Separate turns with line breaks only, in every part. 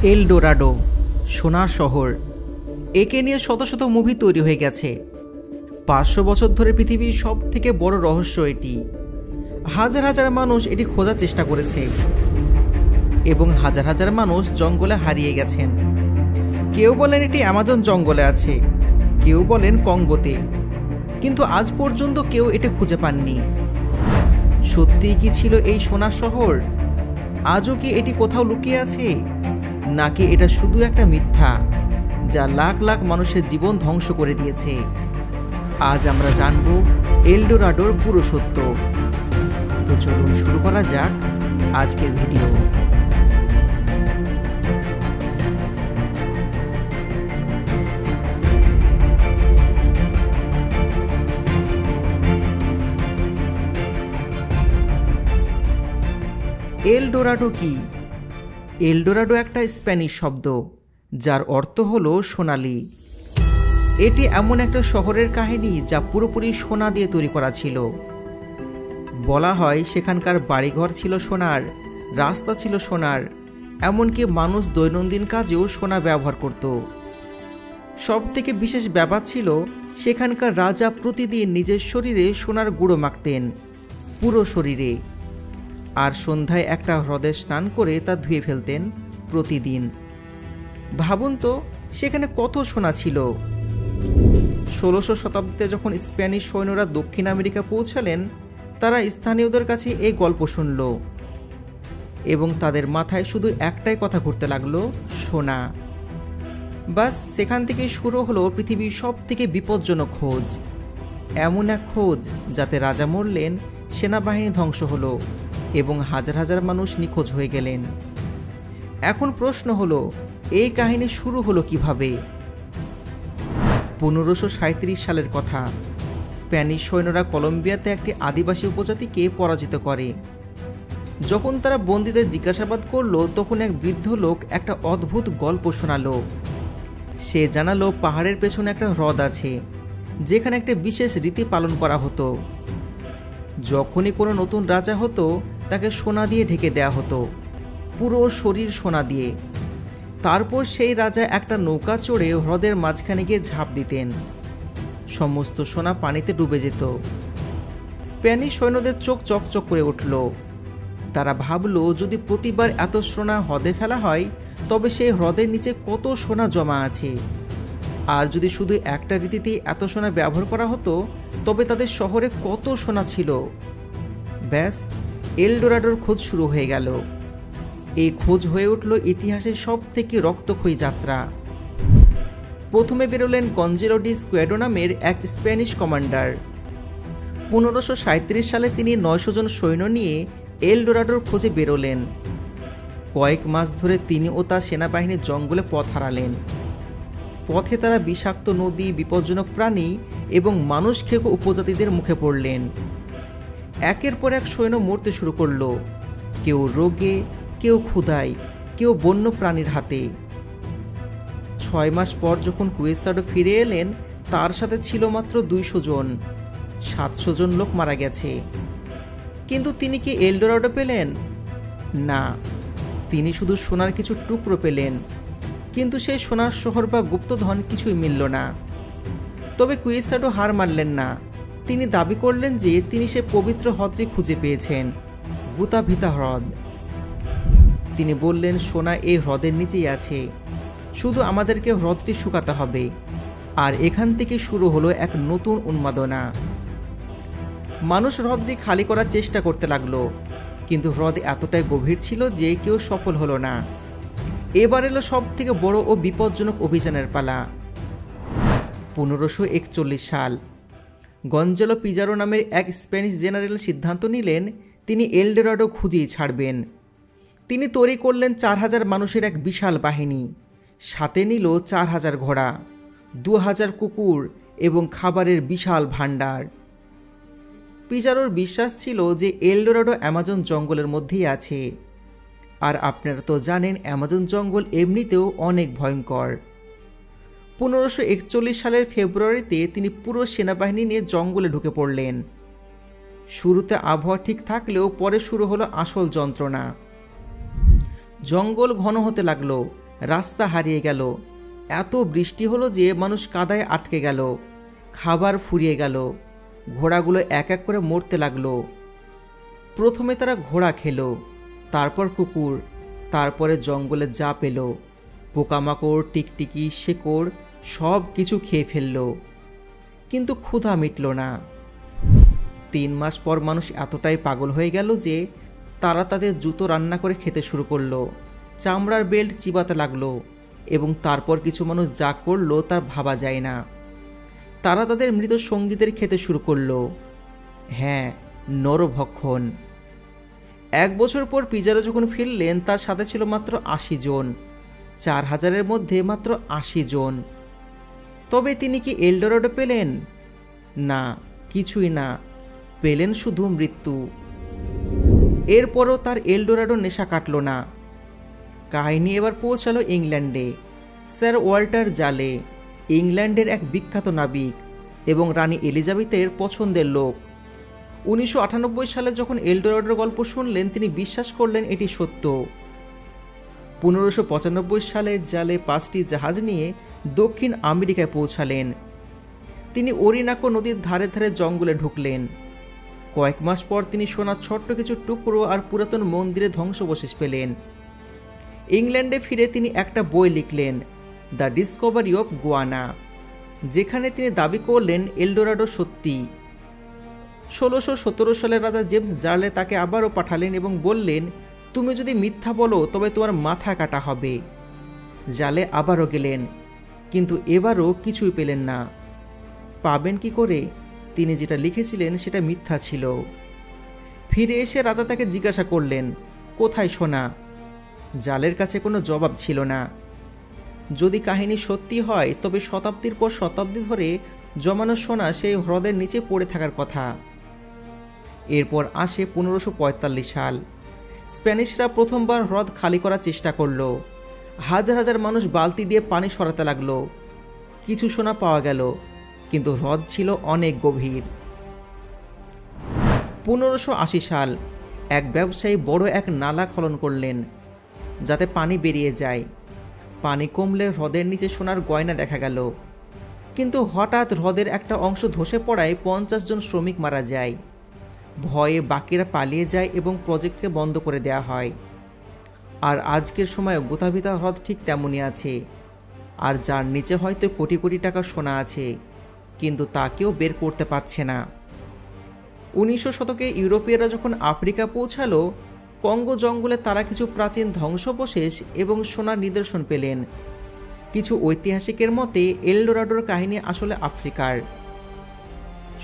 এল Dorado, সোনার শহর। একে নিয়ে শত শত মুভি তৈরি হয়ে গেছে। 500 বছর ধরে পৃথিবীর সব থেকে বড় রহস্য এটি। হাজার হাজার মানুষ এটি খোঁজার চেষ্টা করেছে এবং হাজার হাজার মানুষ জঙ্গলে হারিয়ে গেছেন। কেউ বলেন এটি অ্যামাজন জঙ্গলে আছে, কেউ বলেন কঙ্গোতে, কিন্তু আজ পর্যন্ত কেউ এটি খুঁজে পাননি। সত্যিই কি ছিল এই সোনার শহর? আজও কি এটি কোথাও লুকিয়ে আছে, নাকি এটা শুধু একটা মিথ্যা যা লাখ লাখ মানুষের জীবন ধ্বংস করে দিয়েছে? আজ আমরা জানব এল ডোরাডোর পুরো সত্য। তো চলুন শুরু করা যাক আজকের ভিডিও। এল ডোরাডো কি? এল ডোরাডো একটা স্প্যানিশ শব্দ যার অর্থ হলো সোনালি। এটি এমন একটা শহরের কাহিনী যা পুরোপুরি সোনা দিয়ে তৈরি করা ছিল। বলা হয় সেখানকার বাড়িঘর ছিল সোনার, রাস্তা ছিল সোনার, এমনকি মানুষ দৈনন্দিন কাজেও সোনা ব্যবহার করত। সবথেকে বিশেষ ব্যাপার ছিল সেখানকার রাজা প্রতিদিন নিজের শরীরে সোনার গুঁড়ো মাখতেন, পুরো শরীরে, আর সন্ধ্যায় একটা হ্রদে স্নান করে তা ধুয়ে ফেলতেন প্রতিদিন। ভাবুন তো সেখানে কত সোনা ছিল। 16শো শতাব্দীতে যখন স্প্যানিশ সৈন্যরা দক্ষিণ আমেরিকা পৌঁছালেন, তারা স্থানীয়দের কাছে এই গল্প শুনল এবং তাদের মাথায় শুধু একটাই কথা ঘুরতে লাগলো, সোনা। বাস সেখান থেকে শুরু হলো পৃথিবীর সব থেকে বিপজ্জনক খোঁজ। এমন এক খোঁজ যাতে রাজা মরলেন, সেনাবাহিনী ধ্বংস হলো এবং হাজার হাজার মানুষ নিখোঁজ হয়ে গেলেন। এখন প্রশ্ন হলো, এই কাহিনী শুরু হলো কিভাবে? 1537 সালের কথা। স্প্যানিশ সৈন্যরা কলম্বিয়াতে একটি আদিবাসী উপজাতিকে পরাজিত করে। যখন তারা বন্দীদের জিজ্ঞাসাবাদ করলো, তখন এক বৃদ্ধ লোক একটা অদ্ভুত গল্প শোনালো। সে জানালো পাহাড়ের পেছনে একটা হ্রদ আছে যেখানে একটা বিশেষ রীতি পালন করা হতো। যখনই কোনো নতুন রাজা হতো তাকে সোনা দিয়ে ঢেকে দেয়া হতো, পুরো শরীর সোনা দিয়ে। তারপর সেই রাজা একটা নৌকা চড়ে হ্রদের মাঝখানে গিয়ে ঝাঁপ দিতেন। সমস্ত সোনা পানিতে ডুবে যেত। স্প্যানিশ সৈন্যদের চোখ চকচক করে উঠল। তারা ভাবলো, যদি প্রতিবার এত সোনা হ্রদে ফেলা হয় তবে সেই হ্রদের নিচে কত সোনা জমা আছে। আর যদি শুধু একটা রীতিতেই এত সোনা ব্যবহার করা হতো তবে তাদের শহরে কত সোনা ছিল। ব্যাস, এল ডোরাডোর খোঁজ শুরু হয়ে গেল। এই খোঁজ হয়ে উঠল ইতিহাসের সব থেকে রক্তক্ষয়ী যাত্রা। প্রথমে বেরোলেন গঞ্জেলো ডি স্কুয়েডো নামের এক স্প্যানিশ কমান্ডার। 1537 সালে তিনি 900 জন সৈন্য নিয়ে এল ডোরাডোর খোঁজে বেরোলেন। কয়েক মাস ধরে তিনি ও তার সেনাবাহিনী জঙ্গলে পথ হারালেন। পথে তারা বিষাক্ত নদী, বিপজ্জনক প্রাণী এবং মানুষ খেকো উপজাতিদের মুখে পড়লেন। একের পর এক সৈন্য মরতে শুরু করলো, কেউ রোগে, কেউ ক্ষুধায়, কেউ বন্য প্রাণীর হাতে। 6 মাস পর যখন কুয়েসাডো ফিরে এলেন, তার সাথে ছিল মাত্র 200 জন। 700 জন লোক মারা গেছে। কিন্তু তিনি কি এল ডোরাডো পেলেন? না, তিনি শুধু সোনার কিছু টুকরো পেলেন। কিন্তু সেই সোনার শহর বা গুপ্তধন কিছুই মিলল না। তবে কুয়েসাডো হার মানলেন না। তিনি দাবি করলেন যে তিনি সে পবিত্র হ্রদটি খুঁজে পেয়েছেন, গুতাভিতা হ্রদ। তিনি বললেন, সোনা এই হ্রদের নিচেই আছে, শুধু আমাদেরকে হ্রদটি শুকাতে হবে। আর এখান থেকে শুরু হলো এক নতুন উন্মাদনা। মানুষ হ্রদটি খালি করার চেষ্টা করতে লাগলো, কিন্তু হ্রদ এতটাই গভীর ছিল যে কেউ সফল হলো না। এবার এলো সব থেকে বড় ও বিপজ্জনক অভিযানের পালা। 1541 সাল। গঞ্জালো পিজারো নামের এক স্প্যানিশ জেনারেল সিদ্ধান্ত নিলেন তিনি এল ডোরাডো খুঁজেই ছাড়বেন। তিনি তৈরি করলেন 4000 মানুষের এক বিশাল বাহিনী। সাথে নিল 4000 ঘোড়া, 2000 কুকুর এবং খাবারের বিশাল ভাণ্ডার। পিজারোর বিশ্বাস ছিল যে এল ডোরাডো অ্যামাজন জঙ্গলের মধ্যেই আছে। আর আপনারা তো জানেন অ্যামাজন জঙ্গল এমনিতেও অনেক ভয়ঙ্কর। 1541 সালের ফেব্রুয়ারিতে তিনি পুরো সেনাবাহিনী নিয়ে জঙ্গলে ঢুকে পড়লেন। শুরুতে আবহাওয়া ঠিক থাকলেও পরে শুরু হলো আসল যন্ত্রণা। জঙ্গল ঘন হতে লাগলো, রাস্তা হারিয়ে গেল, এত বৃষ্টি হলো যে মানুষ কাদায় আটকে গেল, খাবার ফুরিয়ে গেল, ঘোড়াগুলো এক এক করে মরতে লাগলো। প্রথমে তারা ঘোড়া খেলো, তারপর কুকুর, তারপরে জঙ্গলে যা পেল, পোকামাকড়, টিকটিকি, শেকড় সব কিছু খেয়ে ফেলল, কিন্তু ক্ষুধা মিটল না। 3 মাস পর মানুষ এতটাই পাগল হয়ে গেল যে তারা তাদের জুতো রান্না করে খেতে শুরু করলো, চামড়ার বেল্ট চিবাতে লাগলো, এবং তারপর কিছু মানুষ যা করলো তার ভাবা যায় না। তারা তাদের মৃত সঙ্গীদের খেতে শুরু করলো। হ্যাঁ, নরভক্ষণ। 1 বছর পর পিজারো যখন ফিরলেন তার সাথে ছিল মাত্র 80 জন, 4000-এর মধ্যে মাত্র 80 জন। তবে তিনি কি এলডোরাডো পেলেন? না, কিছুই না, পেলেন শুধু মৃত্যু। এরপরও তার এলডোরাডো নেশা কাটল না। কাহিনী এবার পৌঁছালো ইংল্যান্ডে। স্যার ওয়াল্টার জালে, ইংল্যান্ডের এক বিখ্যাত নাবিক এবং রানী এলিজাবেথের পছন্দের লোক। 1998 সালে যখন এলডোরাডোর গল্প শুনলেন তিনি বিশ্বাস করলেন এটি সত্য। 1595 সালে জালে 5টি জাহাজ নিয়ে দক্ষিণ আমেরিকায় পৌঁছালেন। তিনি ওরিনাকো নদীর ধারে ধারে জঙ্গলে ঢুকলেন। কয়েক মাস পর তিনি সোনার ছোট্ট কিছু টুকরো আর পুরাতন মন্দিরে ধ্বংসাবশেষ পেলেন। ইংল্যান্ডে ফিরে তিনি একটা বই লিখলেন, দ্য ডিসকভারি অফ গুয়ানা, যেখানে তিনি দাবি করলেন এলডোরাডো সত্যি। 1617 সালে রাজা জেমস জার্লে তাকে আবারও পাঠালেন এবং বললেন, তুমি যদি মিথ্যা বলো তবে তোমার মাথা কাটা হবে। জালে আবারও গেলেন, কিন্তু এবারও কিছুই পেলেন না। পাবেন কি করে? তিনি যেটা লিখেছিলেন সেটা মিথ্যা ছিল। ফিরে এসে রাজা তাকে জিজ্ঞাসা করলেন, কোথায় সোনা? জালের কাছে কোনো জবাব ছিল না। যদি কাহিনী সত্যি হয় তবে শতাব্দীর পর শতাব্দী ধরে জমানো সোনা সেই হ্রদের নিচে পড়ে থাকার কথা। এরপর আসে 1545 সাল। স্প্যানিশরা প্রথমবার হ্রদ খালি করার চেষ্টা করল। হাজার হাজার মানুষ বালতি দিয়ে পানি সরাতে লাগলো। কিছু সোনা পাওয়া গেল, কিন্তু হ্রদ ছিল অনেক গভীর। 1580 সাল এক ব্যবসায়ী বড় এক নালা খনন করলেন যাতে পানি বেরিয়ে যায়। পানি কমলে হ্রদের নিচে সোনার গয়না দেখা গেল, কিন্তু হঠাৎ হ্রদের একটা অংশ ধসে পড়ায় 50 জন শ্রমিক মারা যায়। ভয়ে বাকিরা পালিয়ে যায় এবং প্রজেক্টকে বন্ধ করে দেয়া হয়। আর আজকের সময় গোথাভিতা হ্রদ ঠিক তেমনই আছে, আর যার নিচে হয়তো কোটি কোটি টাকা সোনা আছে, কিন্তু তা কেউ বের করতে পারছে না। 1900 শতকে ইউরোপীয়রা যখন আফ্রিকা পৌঁছালো, কঙ্গো জঙ্গলে তারা কিছু প্রাচীন ধ্বংসাবশেষ এবং সোনার নিদর্শন পেলেন। কিছু ঐতিহাসিকের মতে এলডোরাডোর কাহিনী আসলে আফ্রিকার।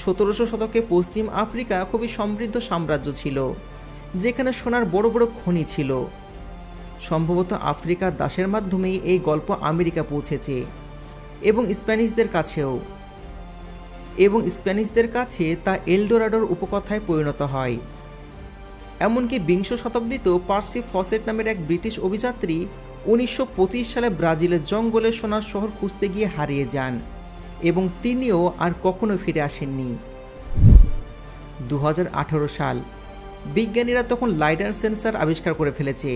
1700 শতকে পশ্চিম আফ্রিকা খুবই সমৃদ্ধ সাম্রাজ্য ছিল, যেখানে সোনার বড় বড় খনি ছিল। সম্ভবত আফ্রিকার দাসের মাধ্যমেই এই গল্প আমেরিকা পৌঁছেছে এবং স্প্যানিশদের কাছে তা এলডোরাডোর উপকথায় পরিণত হয়। এমনকি 20 শতাব্দীতেও পার্সি ফসেট নামের এক ব্রিটিশ অভিযাত্রী 1925 সালে ব্রাজিলের জঙ্গলে সোনার শহর খুঁজতে গিয়ে হারিয়ে যান এবং তিনিও আর কখনো ফিরে আসেননি। 2018 সাল, বিজ্ঞানীরা তখন লাইডার সেন্সর আবিষ্কার করে ফেলেছে।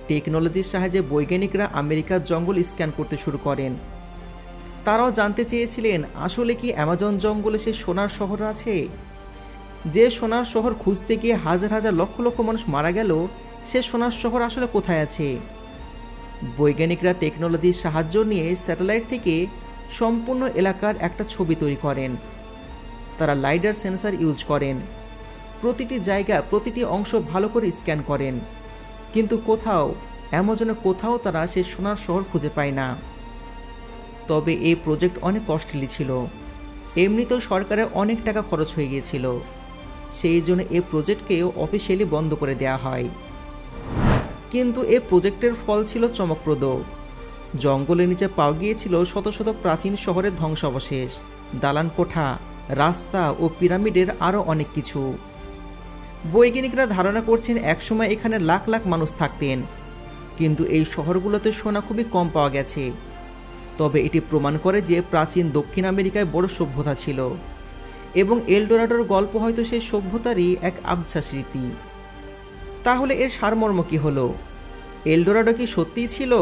টেকনোলজির সাহায্যে বৈজ্ঞানিকরা আমেরিকার জঙ্গল স্ক্যান করতে শুরু করেন। তারাও জানতে চেয়েছিলেন আসলে কি অ্যামাজন জঙ্গলে সে সোনার শহর আছে। যে সোনার শহর খুঁজতে গিয়ে হাজার হাজার লক্ষ লক্ষ মানুষ মারা গেল, সে সোনার শহর আসলে কোথায় আছে। বৈজ্ঞানিকরা টেকনোলজির সাহায্য নিয়ে স্যাটেলাইট থেকে সম্পূর্ণ এলাকার একটা ছবি তৈরি করেন। তারা লাইডার সেন্সর ইউজ করেন, প্রতিটি জায়গা প্রতিটি অংশ ভালো করে স্ক্যান করেন, কিন্তু অ্যামাজনের কোথাও তারা সে সোনার শহর খুঁজে পায় না। তবে এই প্রজেক্ট অনেক কস্টলি ছিল, এমনিতেও সরকারের অনেক টাকা খরচ হয়ে গিয়েছিল, সেই জন্য এই প্রজেক্টকেও অফিসিয়ালি বন্ধ করে দেওয়া হয়। কিন্তু এই প্রজেক্টের ফল ছিল চমকপ্রদ। জঙ্গলের নিচে পাওয়া গিয়েছিল শত শত প্রাচীন শহরের ধ্বংসাবশেষ, দালান কোঠা, রাস্তা ও পিরামিডের আরও অনেক কিছু। বৈজ্ঞানিকরা ধারণা করছেন একসময় এখানে লাখ লাখ মানুষ থাকতেন, কিন্তু এই শহরগুলোতে সোনা খুবই কম পাওয়া গেছে। তবে এটি প্রমাণ করে যে প্রাচীন দক্ষিণ আমেরিকায় বড় সভ্যতা ছিল এবং এলডোরাডোর গল্প হয়তো সেই সভ্যতারই এক আবছা স্মৃতি। তাহলে এর সারমর্ম কী হলো? এলডোরাডো কি সত্যিই ছিল,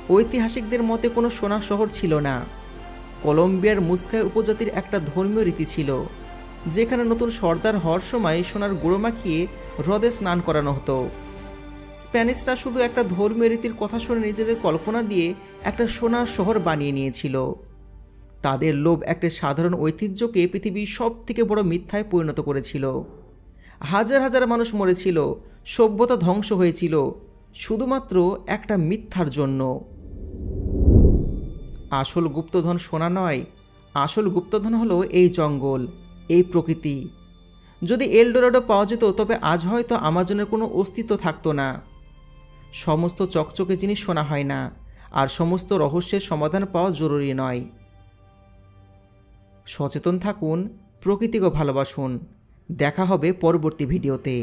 ঐতিহাসিকদের মতে কোনো সোনা শহর ছিল না। কলম্বিয়ার মুস্কাই উপজাতির একটা ধর্মীয় রীতি ছিল, যেখানে নতুন সর্দার হওয়ার সময় সোনার গুঁড়ো মাখিয়ে হ্রদে স্নান করানো হতো। স্প্যানিশরা শুধু একটা ধর্মীয় রীতির কথা শুনে নিজেদের কল্পনা দিয়ে একটা সোনার শহর বানিয়ে নিয়েছিল। তাদের লোভ একটা সাধারণ ঐতিহ্যকে পৃথিবীর সবথেকে বড় মিথ্যায় পরিণত করেছিল। হাজার হাজার মানুষ মরেছিল, সভ্যতা ধ্বংস হয়েছিল, শুধুমাত্র একটা মিথ্যার জন্য। আসল গুপ্তধন সোনা নয়, আসল গুপ্তধন হলো এই জঙ্গল, এই প্রকৃতি। যদি এলডোরাডো পাওয়া যেত, তবে আজ হয়তো আমাজনের কোনো অস্তিত্ব থাকতো না। সমস্ত চকচকে জিনিস সোনা হয় না, আর সমস্ত রহস্যের সমাধান পাওয়া জরুরি নয়। সচেতন থাকুন, প্রকৃতিকে ভালোবাসুন। দেখা হবে পরবর্তী ভিডিওতে।